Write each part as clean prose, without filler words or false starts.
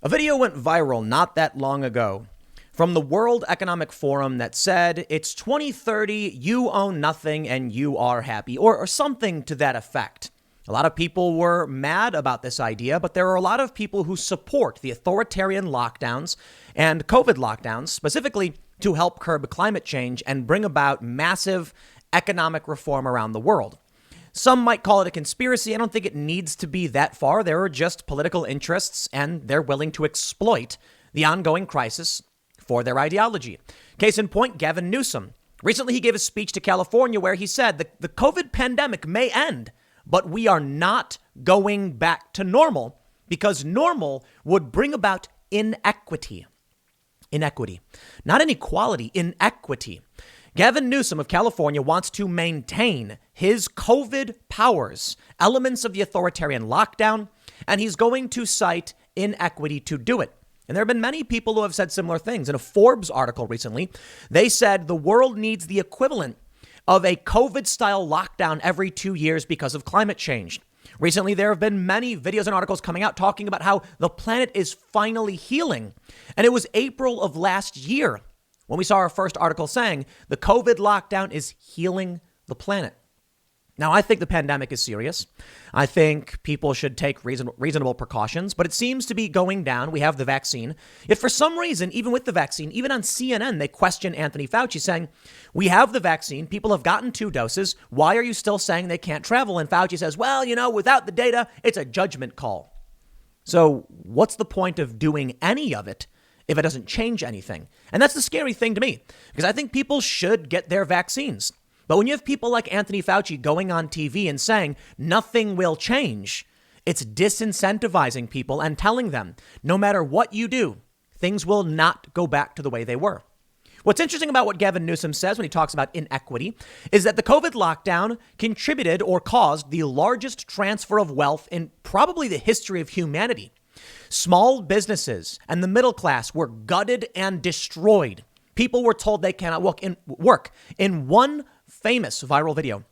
A video went viral not that long ago from the World Economic Forum that said, it's 2030, you own nothing and you are happy, or something to that effect. A lot of people were mad about this idea, but there are a lot of people who support the authoritarian lockdowns and COVID lockdowns, specifically to help curb climate change and bring about massive economic reform around the world. Some might call it a conspiracy. I don't think it needs to be that far. There are just political interests, and they're willing to exploit the ongoing crisis for their ideology. Case in point, Gavin Newsom. Recently, he gave a speech to California where he said the COVID pandemic may end, but we are not going back to normal because normal would bring about inequity. Inequity. Not inequality, inequity. Gavin Newsom of California wants to maintain his COVID powers, elements of the authoritarian lockdown, and he's going to cite inequity to do it. And there have been many people who have said similar things. In a Forbes article recently, they said the world needs the equivalent of a COVID-style lockdown every 2 years because of climate change. Recently, there have been many videos and articles coming out talking about how the planet is finally healing. And it was April of last year when we saw our first article saying the COVID lockdown is healing the planet. Now, I think the pandemic is serious. I think people should take reasonable precautions, but it seems to be going down. We have the vaccine. Yet for some reason, even with the vaccine, even on CNN, they question Anthony Fauci saying, we have the vaccine. People have gotten 2 doses. Why are you still saying they can't travel? And Fauci says, well, without the data, it's a judgment call. So what's the point of doing any of it if it doesn't change anything? And that's the scary thing to me, because I think people should get their vaccines. But when you have people like Anthony Fauci going on TV and saying nothing will change, it's disincentivizing people and telling them no matter what you do, things will not go back to the way they were. What's interesting about what Gavin Newsom says when he talks about inequity is that the COVID lockdown contributed or caused the largest transfer of wealth in probably the history of humanity. Small businesses and the middle class were gutted and destroyed. People were told they cannot work. In one famous viral video,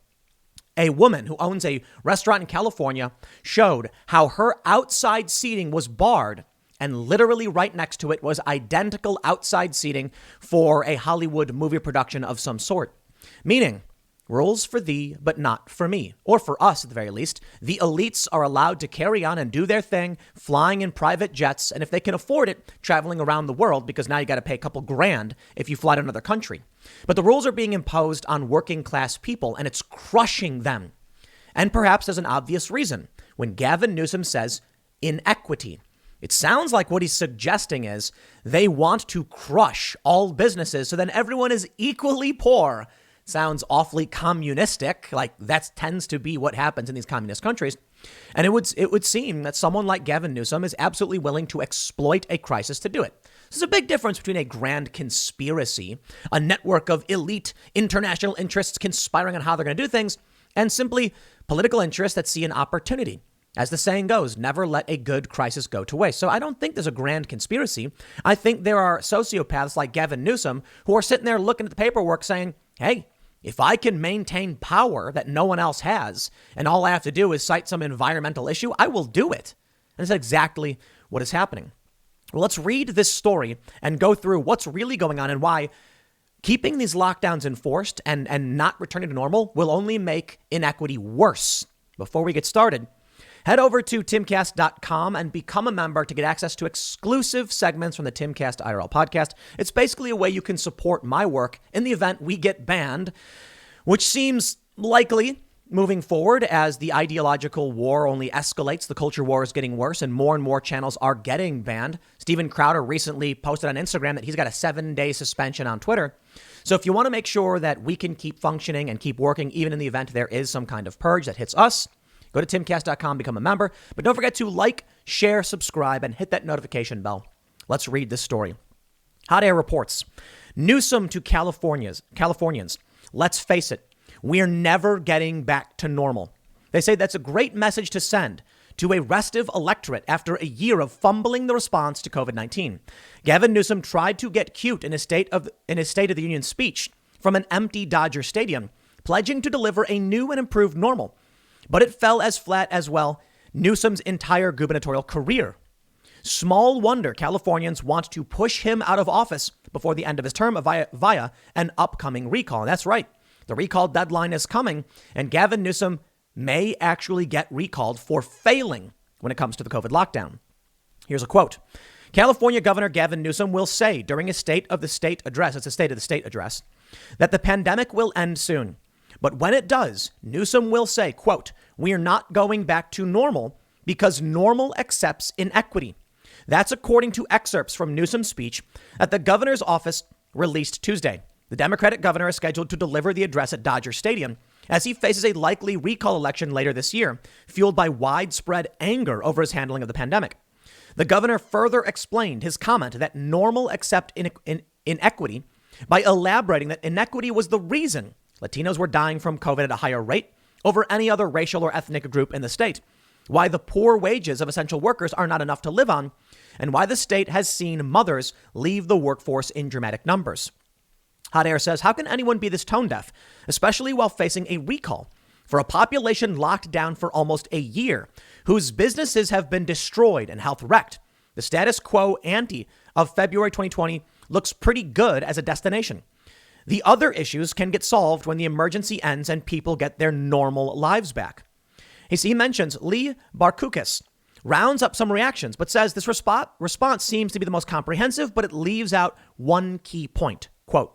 a woman who owns a restaurant in California showed how her outside seating was barred, and literally right next to it was identical outside seating for a Hollywood movie production of some sort. Meaning, rules for thee, but not for me, or for us at the very least. The elites are allowed to carry on and do their thing, flying in private jets, and if they can afford it, traveling around the world, because now you got to pay a couple grand if you fly to another country. But the rules are being imposed on working class people, and it's crushing them. And perhaps there's an obvious reason. When Gavin Newsom says inequity, it sounds like what he's suggesting is they want to crush all businesses so then everyone is equally poor. Sounds awfully communistic, like that tends to be what happens in these communist countries. And it would seem that someone like Gavin Newsom is absolutely willing to exploit a crisis to do it. There's a big difference between a grand conspiracy, a network of elite international interests conspiring on how they're going to do things, and simply political interests that see an opportunity. As the saying goes, never let a good crisis go to waste. So I don't think there's a grand conspiracy. I think there are sociopaths like Gavin Newsom who are sitting there looking at the paperwork saying, hey, if I can maintain power that no one else has, and all I have to do is cite some environmental issue, I will do it. And it's exactly what is happening. Well, let's read this story and go through what's really going on and why keeping these lockdowns enforced and not returning to normal will only make inequity worse. Before we get started, head over to timcast.com and become a member to get access to exclusive segments from the Timcast IRL podcast. It's basically a way you can support my work in the event we get banned, which seems likely moving forward as the ideological war only escalates. The culture war is getting worse and more channels are getting banned. Steven Crowder recently posted on Instagram that he's got a 7-day suspension on Twitter. So if you want to make sure that we can keep functioning and keep working, even in the event there is some kind of purge that hits us, go to timcast.com, become a member. But don't forget to like, share, subscribe, and hit that notification bell. Let's read this story. Hot Air reports, Newsom to Californians. Let's face it, we're never getting back to normal. They say that's a great message to send to a restive electorate after a year of fumbling the response to COVID-19. Gavin Newsom tried to get cute in his State of the Union speech from an empty Dodger Stadium, pledging to deliver a new and improved normal. But it fell as flat as, well, Newsom's entire gubernatorial career. Small wonder Californians want to push him out of office before the end of his term via an upcoming recall. And that's right. The recall deadline is coming, and Gavin Newsom may actually get recalled for failing when it comes to the COVID lockdown. Here's a quote. California Governor Gavin Newsom will say during a State of the State address, it's a State of the State address, that the pandemic will end soon. But when it does, Newsom will say, quote, "We are not going back to normal because normal accepts inequity." That's according to excerpts from Newsom's speech that the governor's office released Tuesday. The Democratic governor is scheduled to deliver the address at Dodger Stadium as he faces a likely recall election later this year, fueled by widespread anger over his handling of the pandemic. The governor further explained his comment that normal accept inequity by elaborating that inequity was the reason Latinos were dying from COVID at a higher rate over any other racial or ethnic group in the state, why the poor wages of essential workers are not enough to live on, and why the state has seen mothers leave the workforce in dramatic numbers. Hot Air says, how can anyone be this tone deaf, especially while facing a recall for a population locked down for almost a year, whose businesses have been destroyed and health wrecked? The status quo ante of February 2020 looks pretty good as a destination. The other issues can get solved when the emergency ends and people get their normal lives back. He mentions Lee Barkukis, rounds up some reactions, but says this response seems to be the most comprehensive, but it leaves out one key point. Quote,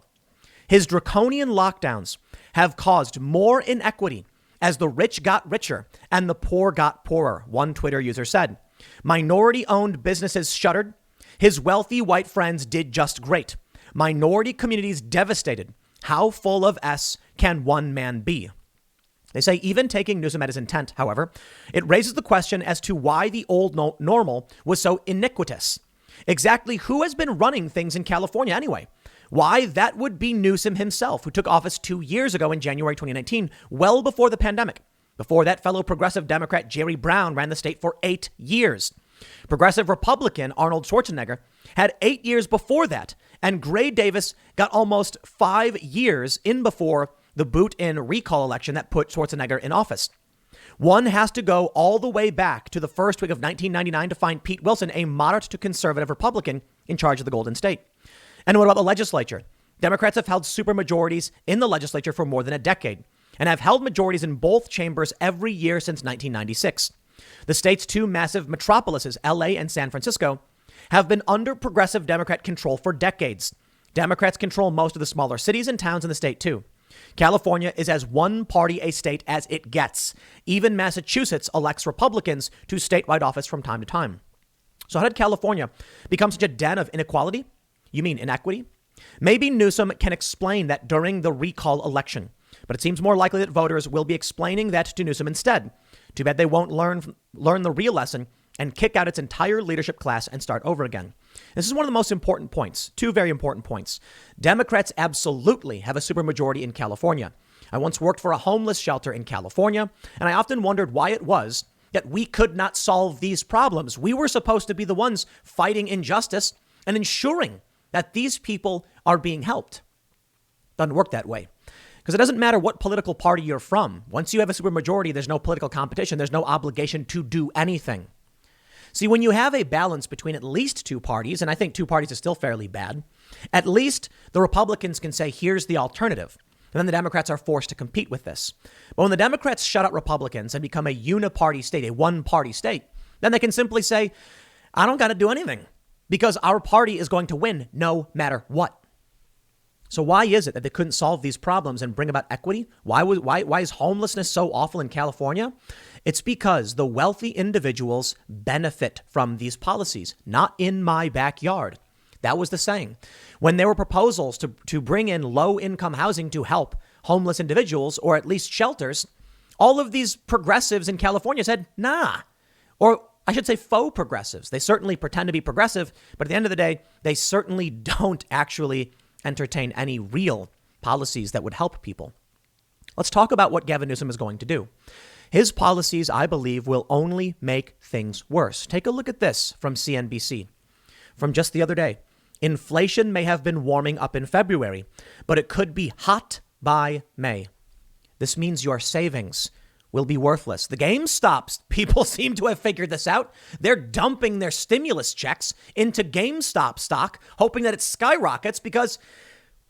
his draconian lockdowns have caused more inequity as the rich got richer and the poor got poorer, one Twitter user said. Minority-owned businesses shuttered. His wealthy white friends did just great. Minority communities devastated. How full of S can one man be? They say even taking Newsom at his intent, however, it raises the question as to why the old normal was so iniquitous. Exactly who has been running things in California anyway? Why, that would be Newsom himself, who took office 2 years ago in January 2019, well before the pandemic. Before that, fellow progressive Democrat Jerry Brown ran the state for 8 years. Progressive Republican Arnold Schwarzenegger had 8 years before that, and Gray Davis got almost 5 years in before the boot-in recall election that put Schwarzenegger in office. One has to go all the way back to the first week of 1999 to find Pete Wilson, a moderate to conservative Republican, in charge of the Golden State. And what about the legislature? Democrats have held supermajorities in the legislature for more than a decade and have held majorities in both chambers every year since 1996. The state's two massive metropolises, LA and San Francisco, have been under progressive Democrat control for decades. Democrats control most of the smaller cities and towns in the state, too. California is as one party a state as it gets. Even Massachusetts elects Republicans to statewide office from time to time. So how did California become such a den of inequality? You mean inequity? Maybe Newsom can explain that during the recall election, but it seems more likely that voters will be explaining that to Newsom instead. Too bad they won't learn the real lesson and kick out its entire leadership class and start over again. This is one of the most important points, two very important points. Democrats absolutely have a supermajority in California. I once worked for a homeless shelter in California, and I often wondered why it was that we could not solve these problems. We were supposed to be the ones fighting injustice and ensuring that these people are being helped. Doesn't work that way. Because it doesn't matter what political party you're from. Once you have a supermajority, there's no political competition. There's no obligation to do anything. See, when you have a balance between at least two parties, and I think two parties is still fairly bad, at least the Republicans can say, here's the alternative. And then the Democrats are forced to compete with this. But when the Democrats shut out Republicans and become a uniparty state, a one-party state, then they can simply say, I don't got to do anything because our party is going to win no matter what. So why is it that they couldn't solve these problems and bring about equity? Why is homelessness so awful in California? It's because the wealthy individuals benefit from these policies, not in my backyard. That was the saying. When there were proposals to bring in low income housing to help homeless individuals, or at least shelters, all of these progressives in California said, nah, or I should say faux progressives. They certainly pretend to be progressive, but at the end of the day, they certainly don't actually entertain any real policies that would help people. Let's talk about what Gavin Newsom is going to do. His policies, I believe, will only make things worse. Take a look at this from CNBC from just the other day. Inflation may have been warming up in February, but it could be hot by May. This means your savings will be worthless. The GameStops, people seem to have figured this out. They're dumping their stimulus checks into GameStop stock, hoping that it skyrockets because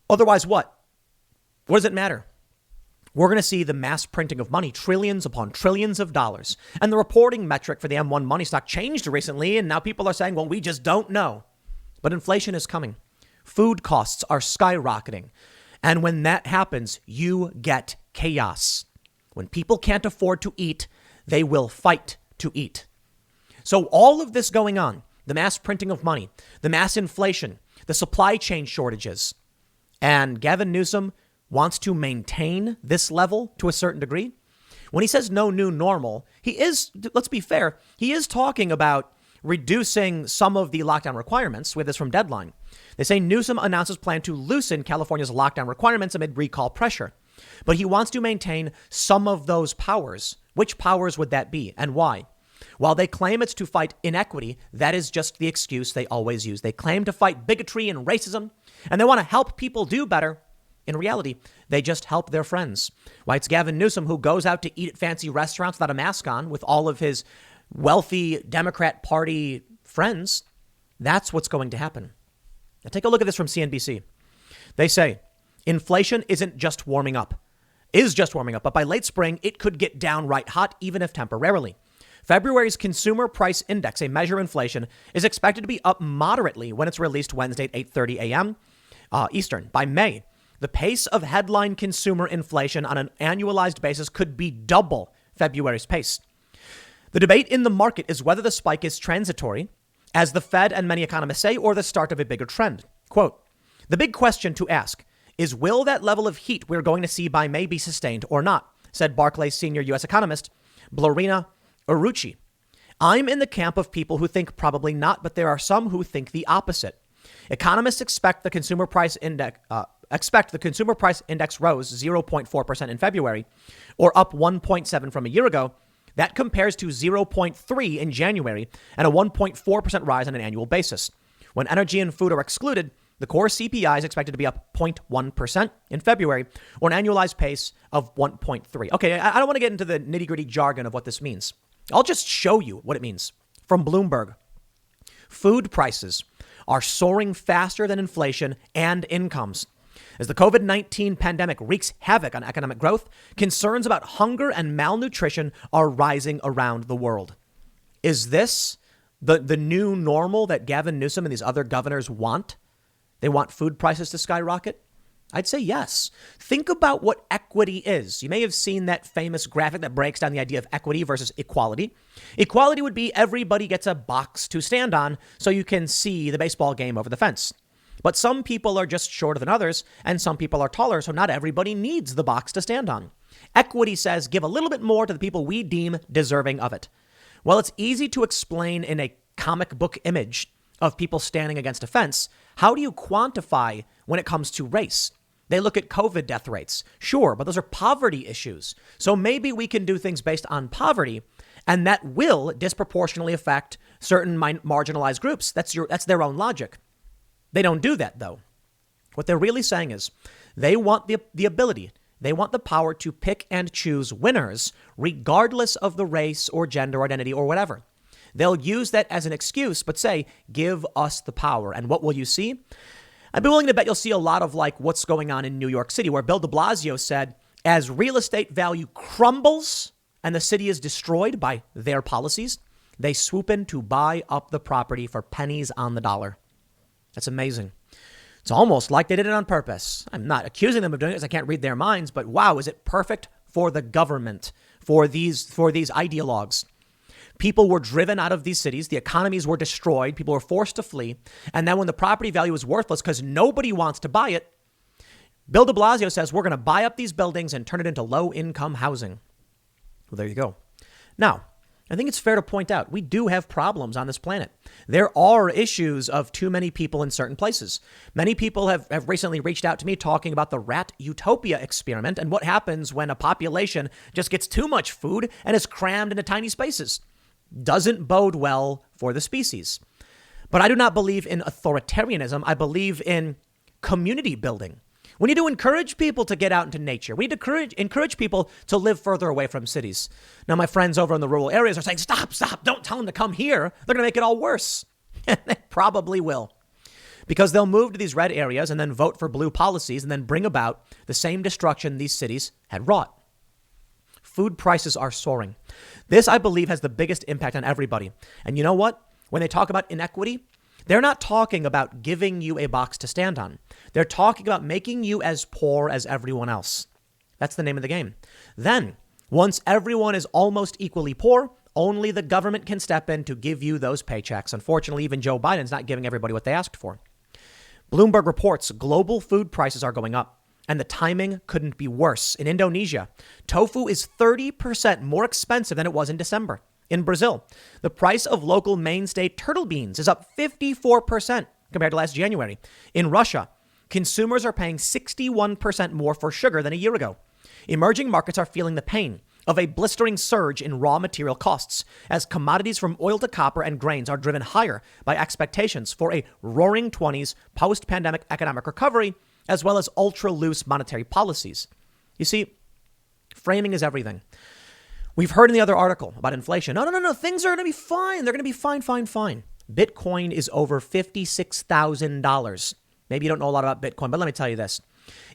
otherwise what? What does it matter? We're going to see the mass printing of money, trillions upon trillions of dollars. And the reporting metric for the M1 money stock changed recently, and now people are saying, well, we just don't know. But inflation is coming. Food costs are skyrocketing. And when that happens, you get chaos. When people can't afford to eat, they will fight to eat. So all of this going on, the mass printing of money, the mass inflation, the supply chain shortages, and Gavin Newsom wants to maintain this level to a certain degree. When he says no new normal, he is, let's be fair, he is talking about reducing some of the lockdown requirements. With this from Deadline. They say Newsom announces plan to loosen California's lockdown requirements amid recall pressure. But he wants to maintain some of those powers. Which powers would that be and why? While they claim it's to fight inequity, that is just the excuse they always use. They claim to fight bigotry and racism, and they want to help people do better. In reality, they just help their friends. Why, it's Gavin Newsom who goes out to eat at fancy restaurants without a mask on with all of his wealthy Democrat Party friends. That's what's going to happen. Now take a look at this from CNBC. They say inflation is just warming up, but by late spring, it could get downright hot, even if temporarily. February's Consumer Price Index, a measure of inflation, is expected to be up moderately when it's released Wednesday at 8:30 a.m. Eastern. By May, the pace of headline consumer inflation on an annualized basis could be double February's pace. The debate in the market is whether the spike is transitory, as the Fed and many economists say, or the start of a bigger trend. Quote, the big question to ask is, will that level of heat we're going to see by May be sustained or not, said Barclays senior U.S. economist Blorina Urucci. I'm in the camp of people who think probably not, but there are some who think the opposite. Economists expect the consumer price index rose 0.4% in February, or up 1.7 from a year ago. That compares to 0.3 in January and a 1.4% rise on an annual basis. When energy and food are excluded, the core CPI is expected to be up 0.1% in February, or an annualized pace of 1.3. Okay, I don't want to get into the nitty-gritty jargon of what this means. I'll just show you what it means. From Bloomberg, food prices are soaring faster than inflation and incomes. As the COVID-19 pandemic wreaks havoc on economic growth, concerns about hunger and malnutrition are rising around the world. Is this the new normal that Gavin Newsom and these other governors want? They want food prices to skyrocket? I'd say yes. Think about what equity is. You may have seen that famous graphic that breaks down the idea of equity versus equality. Equality would be everybody gets a box to stand on so you can see the baseball game over the fence. But some people are just shorter than others, and some people are taller, so not everybody needs the box to stand on. Equity says give a little bit more to the people we deem deserving of it. Well, it's easy to explain in a comic book image of people standing against a fence. How do you quantify when it comes to race? They look at COVID death rates. Sure, but those are poverty issues. So maybe we can do things based on poverty, and that will disproportionately affect certain marginalized groups. That's their own logic. They don't do that, though. What they're really saying is they want the ability, they want the power to pick and choose winners, regardless of the race or gender or identity or whatever. They'll use that as an excuse, but say, give us the power. And what will you see? I'd be willing to bet you'll see a lot of like what's going on in New York City, where Bill de Blasio said, as real estate value crumbles and the city is destroyed by their policies, they swoop in to buy up the property for pennies on the dollar. That's amazing. It's almost like they did it on purpose. I'm not accusing them of doing it because I can't read their minds, but wow, is it perfect for the government, for these ideologues. People were driven out of these cities. The economies were destroyed. People were forced to flee. And then when the property value is worthless because nobody wants to buy it, Bill de Blasio says, we're going to buy up these buildings and turn it into low-income housing. Well, there you go. Now, I think it's fair to point out we do have problems on this planet. There are issues of too many people in certain places. Many people have recently reached out to me talking about the rat utopia experiment and what happens when a population just gets too much food and is crammed into tiny spaces. Doesn't bode well for the species. But I do not believe in authoritarianism. I believe in community building. We need to encourage people to get out into nature. We need to encourage people to live further away from cities. Now, my friends over in the rural areas are saying, stop, don't tell them to come here. They're going to make it all worse. And they probably will. Because they'll move to these red areas and then vote for blue policies and then bring about the same destruction these cities had wrought. Food prices are soaring. This, I believe, has the biggest impact on everybody. And you know what? When they talk about inequity, they're not talking about giving you a box to stand on. They're talking about making you as poor as everyone else. That's the name of the game. Then, once everyone is almost equally poor, only the government can step in to give you those paychecks. Unfortunately, even Joe Biden's not giving everybody what they asked for. Bloomberg reports global food prices are going up, and the timing couldn't be worse. In Indonesia, tofu is 30% more expensive than it was in December. In Brazil, the price of local mainstay turtle beans is up 54% compared to last January. In Russia, consumers are paying 61% more for sugar than a year ago. Emerging markets are feeling the pain of a blistering surge in raw material costs as commodities from oil to copper and grains are driven higher by expectations for a roaring 20s post-pandemic economic recovery, as well as ultra-loose monetary policies. You see, framing is everything. We've heard in the other article about inflation. No. Things are going to be fine. They're going to be fine. Bitcoin is over $56,000. Maybe you don't know a lot about Bitcoin, but let me tell you this.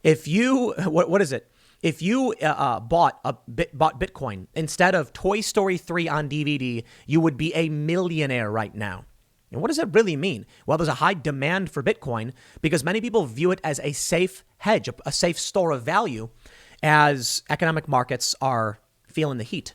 If you, what is it? If you bought Bitcoin instead of Toy Story 3 on DVD, you would be a millionaire right now. And what does that really mean? Well, there's a high demand for Bitcoin because many people view it as a safe hedge, a safe store of value as economic markets are feeling the heat.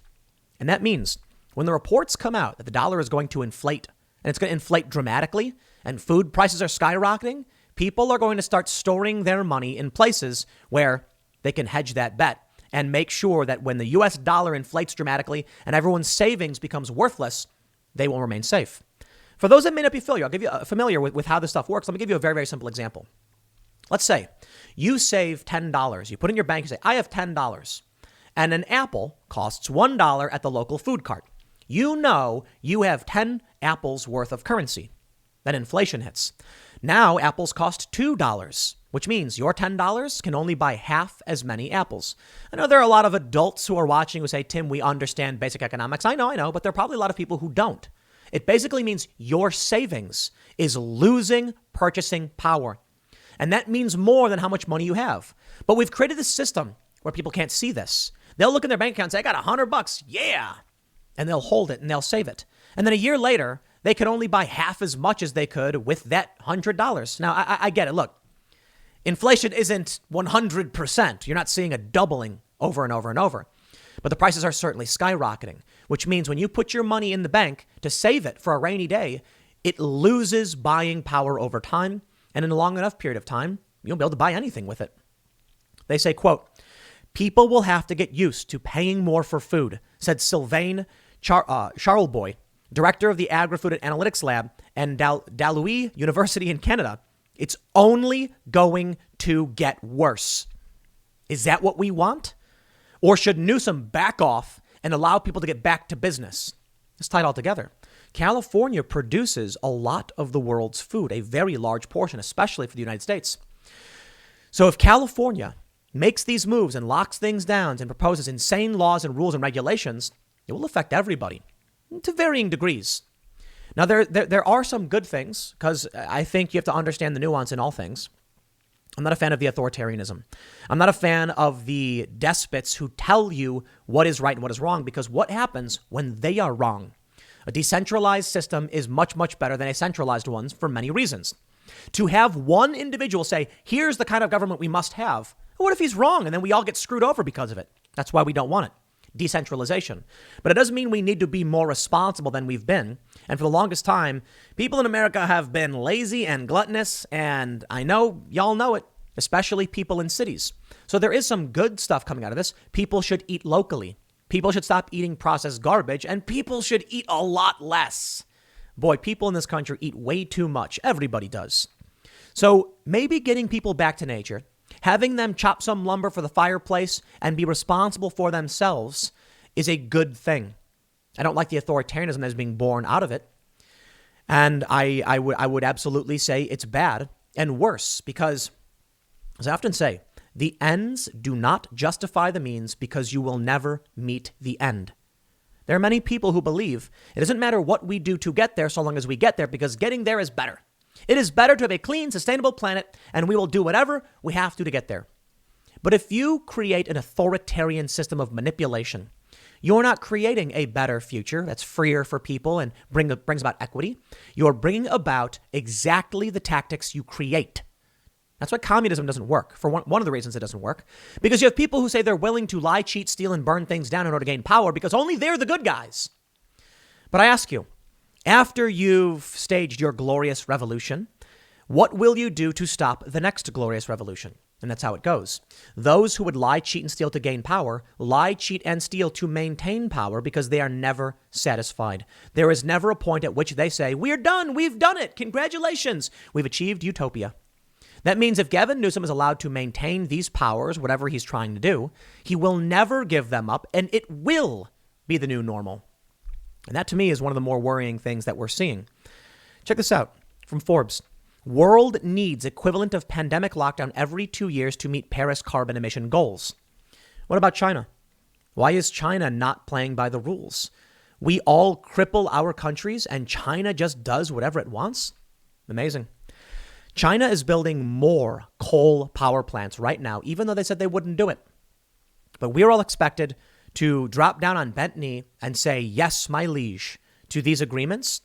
And that means when the reports come out that the dollar is going to inflate, and it's going to inflate dramatically, and food prices are skyrocketing, people are going to start storing their money in places where they can hedge that bet and make sure that when the US dollar inflates dramatically and everyone's savings becomes worthless, they will remain safe. For those that may not be familiar with how this stuff works, let me give you a very, very simple example. Let's say you save $10. You put in your bank, you say, I have $10. And an apple costs $1 at the local food cart. You know you have 10 apples worth of currency. Then inflation hits. Now apples cost $2, which means your $10 can only buy half as many apples. I know there are a lot of adults who are watching who say, Tim, we understand basic economics. I know, but there are probably a lot of people who don't. It basically means your savings is losing purchasing power. And that means more than how much money you have. But we've created this system where people can't see this. They'll look in their bank account and say, I got $100. Yeah. And they'll hold it and they'll save it. And then a year later, they could only buy half as much as they could with that $100. Now, I get it. Look, inflation isn't 100%. You're not seeing a doubling over and over and over. But the prices are certainly skyrocketing, which means when you put your money in the bank to save it for a rainy day, it loses buying power over time. And in a long enough period of time, you'll be able to buy anything with it. They say, quote, people will have to get used to paying more for food, said Sylvain Charleboy, director of the Agri-Food and Analytics Lab and Dalhousie University in Canada. It's only going to get worse. Is that what we want? Or should Newsom back off and allow people to get back to business? Let's tie it all together. California produces a lot of the world's food, a very large portion, especially for the United States. So if California makes these moves and locks things down and proposes insane laws and rules and regulations, it will affect everybody to varying degrees. Now, there are some good things because I think you have to understand the nuance in all things. I'm not a fan of the authoritarianism. I'm not a fan of the despots who tell you what is right and what is wrong, because what happens when they are wrong? A decentralized system is much, much better than a centralized one for many reasons. To have one individual say, here's the kind of government we must have. What if he's wrong? And then we all get screwed over because of it. That's why we don't want it. Decentralization. But it doesn't mean we need to be more responsible than we've been. And for the longest time, people in America have been lazy and gluttonous. And I know y'all know it, especially people in cities. So there is some good stuff coming out of this. People should eat locally. People should stop eating processed garbage, and people should eat a lot less. Boy, people in this country eat way too much. Everybody does. So maybe getting people back to nature, having them chop some lumber for the fireplace and be responsible for themselves is a good thing. I don't like the authoritarianism that is being born out of it. And I would absolutely say it's bad and worse because As I often say, the ends do not justify the means because you will never meet the end. There are many people who believe it doesn't matter what we do to get there so long as we get there because getting there is better. It is better to have a clean, sustainable planet, and we will do whatever we have to get there. But if you create an authoritarian system of manipulation, you're not creating a better future that's freer for people and brings about equity. You're bringing about exactly the tactics you create. That's why communism doesn't work. For one of the reasons it doesn't work, because you have people who say they're willing to lie, cheat, steal, and burn things down in order to gain power because only they're the good guys. But I ask you, after you've staged your glorious revolution, what will you do to stop the next glorious revolution? And that's how it goes. Those who would lie, cheat, and steal to gain power, lie, cheat, and steal to maintain power because they are never satisfied. There is never a point at which they say, we're done, we've done it, congratulations, we've achieved utopia. That means if Gavin Newsom is allowed to maintain these powers, whatever he's trying to do, he will never give them up, and it will be the new normal. And that, to me, is one of the more worrying things that we're seeing. Check this out from Forbes. World needs equivalent of pandemic lockdown every 2 years to meet Paris carbon emission goals. What about China? Why is China not playing by the rules? We all cripple our countries, and China just does whatever it wants? Amazing. China is building more coal power plants right now, even though they said they wouldn't do it. But we're all expected to drop down on bent knee and say, yes, my liege, to these agreements.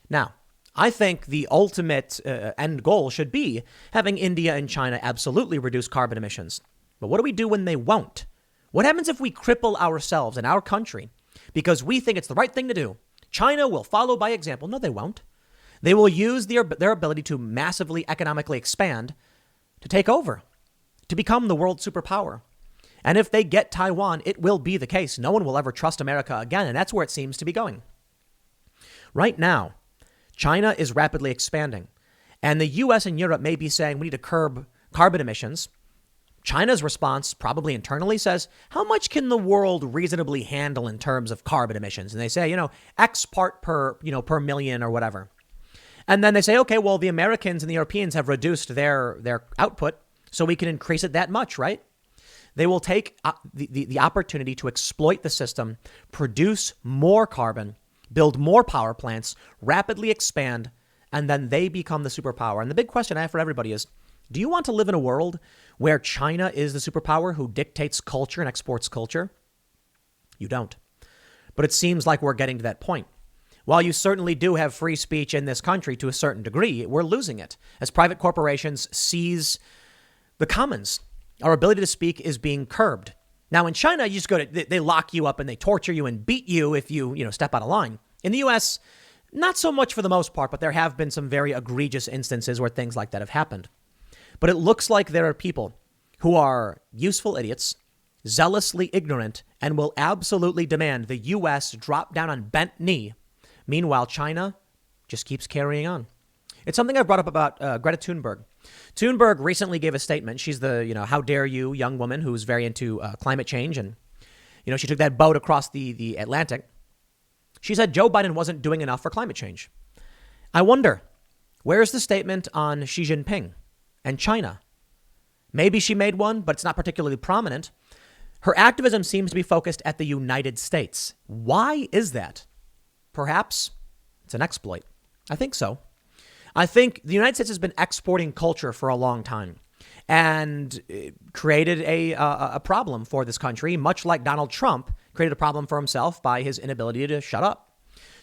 Now, I think the ultimate end goal should be having India and China absolutely reduce carbon emissions. But what do we do when they won't? What happens if we cripple ourselves and our country because we think it's the right thing to do? China will follow by example. No, they won't. They will use their ability to massively economically expand to take over, to become the world superpower. And if they get Taiwan, it will be the case. No one will ever trust America again, and that's where it seems to be going. Right now, China is rapidly expanding, and the U.S. and Europe may be saying we need to curb carbon emissions. China's response, probably internally, says, how much can the world reasonably handle in terms of carbon emissions? And they say, X part per million or whatever. And then they say, okay, well, the Americans and the Europeans have reduced their output, so we can increase it that much, right? They will take the opportunity to exploit the system, produce more carbon, build more power plants, rapidly expand, and then they become the superpower. And the big question I have for everybody is, do you want to live in a world where China is the superpower who dictates culture and exports culture? You don't. But it seems like we're getting to that point. While you certainly do have free speech in this country to a certain degree, we're losing it as private corporations seize the commons. Our ability to speak is being curbed. Now, in China, you just they lock you up and they torture you and beat you if you step out of line. In the U.S., not so much for the most part, but there have been some very egregious instances where things like that have happened. But it looks like there are people who are useful idiots, zealously ignorant, and will absolutely demand the U.S. drop down on bent knee. Meanwhile, China just keeps carrying on. It's something I brought up about Greta Thunberg. Thunberg recently gave a statement. She's the, how dare you young woman who's very into climate change. And, she took that boat across the Atlantic. She said Joe Biden wasn't doing enough for climate change. I wonder, where's the statement on Xi Jinping and China? Maybe she made one, but it's not particularly prominent. Her activism seems to be focused at the United States. Why is that? Perhaps it's an exploit. I think so. I think the United States has been exporting culture for a long time and created a problem for this country, much like Donald Trump created a problem for himself by his inability to shut up.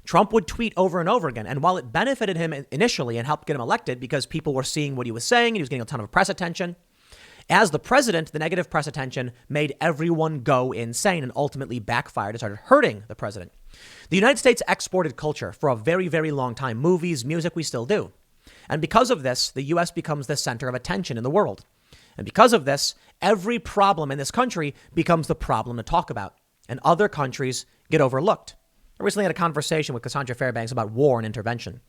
Trump would tweet over and over again. And while it benefited him initially and helped get him elected because people were seeing what he was saying, he was getting a ton of press attention. As the president, the negative press attention made everyone go insane and ultimately backfired and started hurting the president. The United States exported culture for a very, very long time. Movies, music, we still do. And because of this, the U.S. becomes the center of attention in the world. And because of this, every problem in this country becomes the problem to talk about. And other countries get overlooked. I recently had a conversation with Cassandra Fairbanks about war and intervention.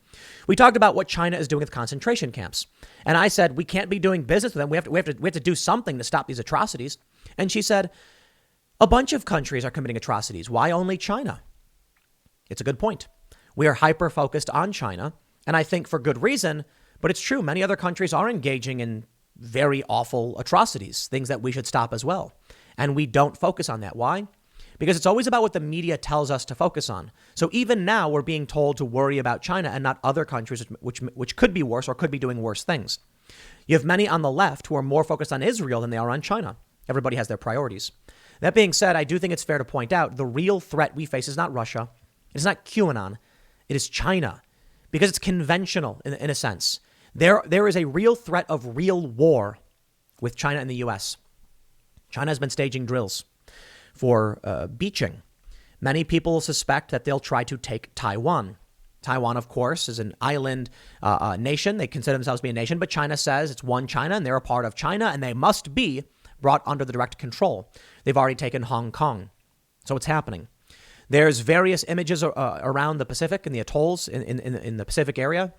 We talked about what China is doing with concentration camps. And I said, we can't be doing business with them. We have to do something to stop these atrocities. And she said, a bunch of countries are committing atrocities. Why only China? It's a good point. We are hyper-focused on China, and I think for good reason, but it's true. Many other countries are engaging in very awful atrocities, things that we should stop as well. And we don't focus on that. Why? Because it's always about what the media tells us to focus on. So even now we're being told to worry about China and not other countries which could be worse or could be doing worse things. You have many on the left who are more focused on Israel than they are on China. Everybody has their priorities. That being said, I do think it's fair to point out the real threat we face is not Russia. It is not QAnon. It is China, because it's conventional in a sense. There is a real threat of real war with China and the U.S. China has been staging drills for beaching. Many people suspect that they'll try to take Taiwan. Taiwan, of course, is an island nation. They consider themselves to be a nation, but China says it's one China and they're a part of China and they must be brought under the direct control. They've already taken Hong Kong. So it's happening. There's various images around the Pacific and the atolls in the Pacific area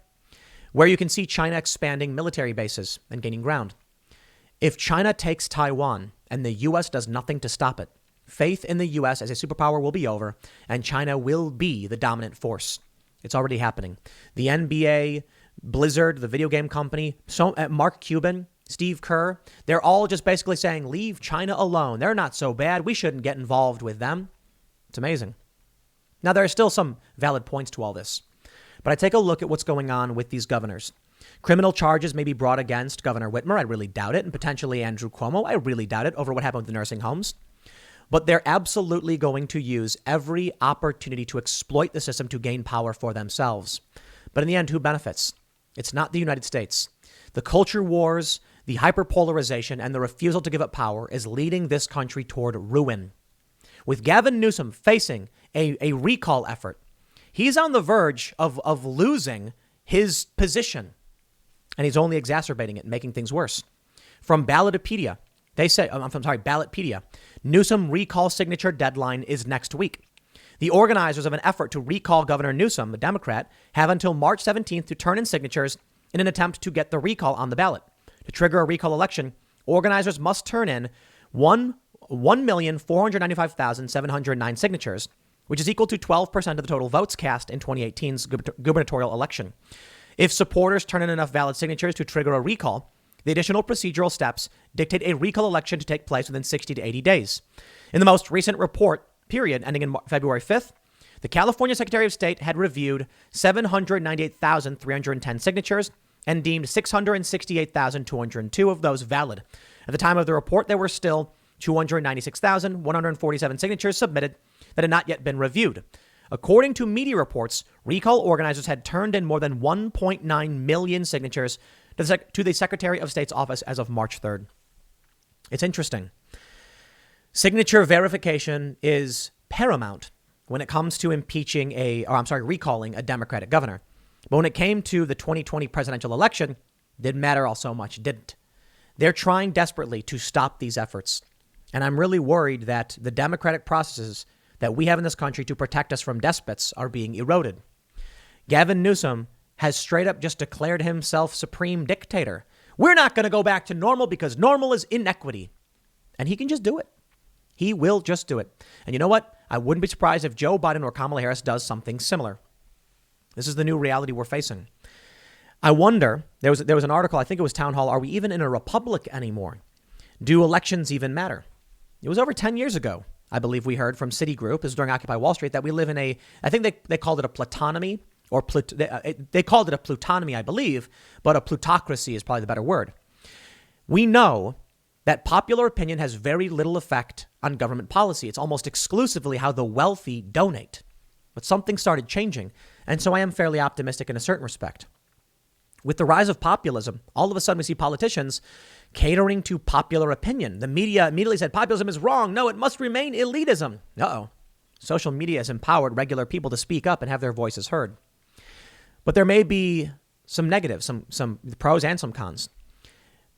where you can see China expanding military bases and gaining ground. If China takes Taiwan and the U.S. does nothing to stop it, faith in the U.S. as a superpower will be over and China will be the dominant force. It's already happening. The NBA, Blizzard, the video game company, Mark Cuban, Steve Kerr, they're all just basically saying, leave China alone. They're not so bad. We shouldn't get involved with them. It's amazing. Now, there are still some valid points to all this, but I take a look at what's going on with these governors. Criminal charges may be brought against Governor Whitmer. I really doubt it. And potentially Andrew Cuomo. I really doubt it over what happened with the nursing homes. But they're absolutely going to use every opportunity to exploit the system to gain power for themselves. But in the end, who benefits? It's not the United States. The culture wars, the hyperpolarization, and the refusal to give up power is leading this country toward ruin. With Gavin Newsom facing a recall effort, he's on the verge of losing his position. And he's only exacerbating it, making things worse. From Ballotpedia, Ballotpedia, Newsom recall signature deadline is next week. The organizers of an effort to recall Governor Newsom, a Democrat, have until March 17th to turn in signatures in an attempt to get the recall on the ballot. To trigger a recall election, organizers must turn in 1,495,709 signatures, which is equal to 12% of the total votes cast in 2018's gubernatorial election. If supporters turn in enough valid signatures to trigger a recall, the additional procedural steps dictate a recall election to take place within 60 to 80 days. In the most recent report period ending in February 5th, the California Secretary of State had reviewed 798,310 signatures and deemed 668,202 of those valid. At the time of the report, there were still 296,147 signatures submitted that had not yet been reviewed. According to media reports, recall organizers had turned in more than 1.9 million signatures to the Secretary of State's office as of March 3rd. It's interesting. Signature verification is paramount when it comes to recalling a Democratic governor. But when it came to the 2020 presidential election, didn't matter all so much, didn't. They're trying desperately to stop these efforts. And I'm really worried that the democratic processes that we have in this country to protect us from despots are being eroded. Gavin Newsom has straight up just declared himself supreme dictator. We're not going to go back to normal because normal is inequity. And he can just do it. He will just do it. And you know what? I wouldn't be surprised if Joe Biden or Kamala Harris does something similar. This is the new reality we're facing. I wonder, there was an article, I think it was Town Hall, are we even in a republic anymore? Do elections even matter? It was over 10 years ago, I believe we heard from Citigroup, this is during Occupy Wall Street, that we live in I think they called it a plutonomy, or they called it a plutonomy, I believe, but a plutocracy is probably the better word. We know that popular opinion has very little effect on government policy. It's almost exclusively how the wealthy donate. But something started changing, and so I am fairly optimistic in a certain respect. With the rise of populism, all of a sudden we see politicians catering to popular opinion. The media immediately said populism is wrong. No, it must remain elitism. Uh-oh. Social media has empowered regular people to speak up and have their voices heard. But there may be some negatives, some pros and some cons.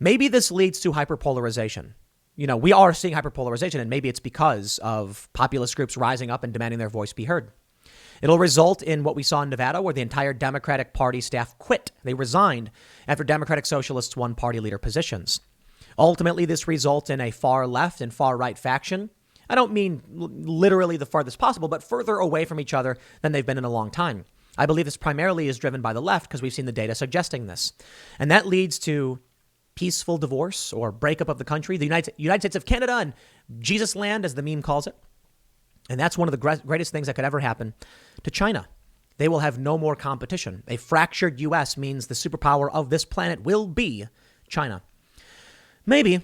Maybe this leads to hyperpolarization. You know, we are seeing hyperpolarization, and maybe it's because of populist groups rising up and demanding their voice be heard. It'll result in what we saw in Nevada, where the entire Democratic Party staff quit. They resigned after Democratic Socialists won party leader positions. Ultimately, this results in a far left and far right faction. I don't mean literally the farthest possible, but further away from each other than they've been in a long time. I believe this primarily is driven by the left because we've seen the data suggesting this. And that leads to peaceful divorce or breakup of the country, the United States of Canada and Jesus land, as the meme calls it. And that's one of the greatest things that could ever happen to China. They will have no more competition. A fractured U.S. means the superpower of this planet will be China. Maybe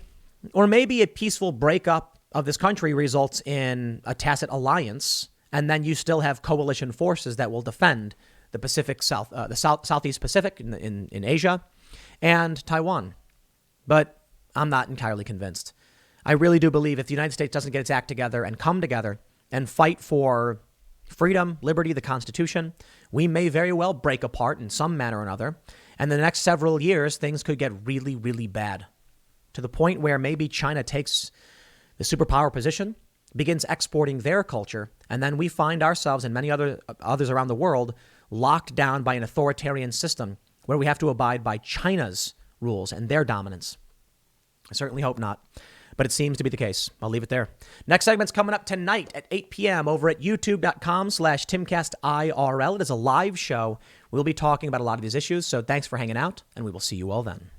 a peaceful breakup of this country results in a tacit alliance, and then you still have coalition forces that will defend the Pacific Southeast Pacific in Asia and Taiwan. But I'm not entirely convinced. I really do believe if the United States doesn't get its act together and come together and fight for freedom, liberty, the Constitution, we may very well break apart in some manner or another. And in the next several years, things could get really, really bad, to the point where maybe China takes the superpower position, begins exporting their culture, and then we find ourselves and many others around the world locked down by an authoritarian system where we have to abide by China's rules and their dominance. I certainly hope not, but it seems to be the case. I'll leave it there. Next segment's coming up tonight at 8 p.m. over at youtube.com/TimcastIRL. It is a live show. We'll be talking about a lot of these issues, so thanks for hanging out, and we will see you all then.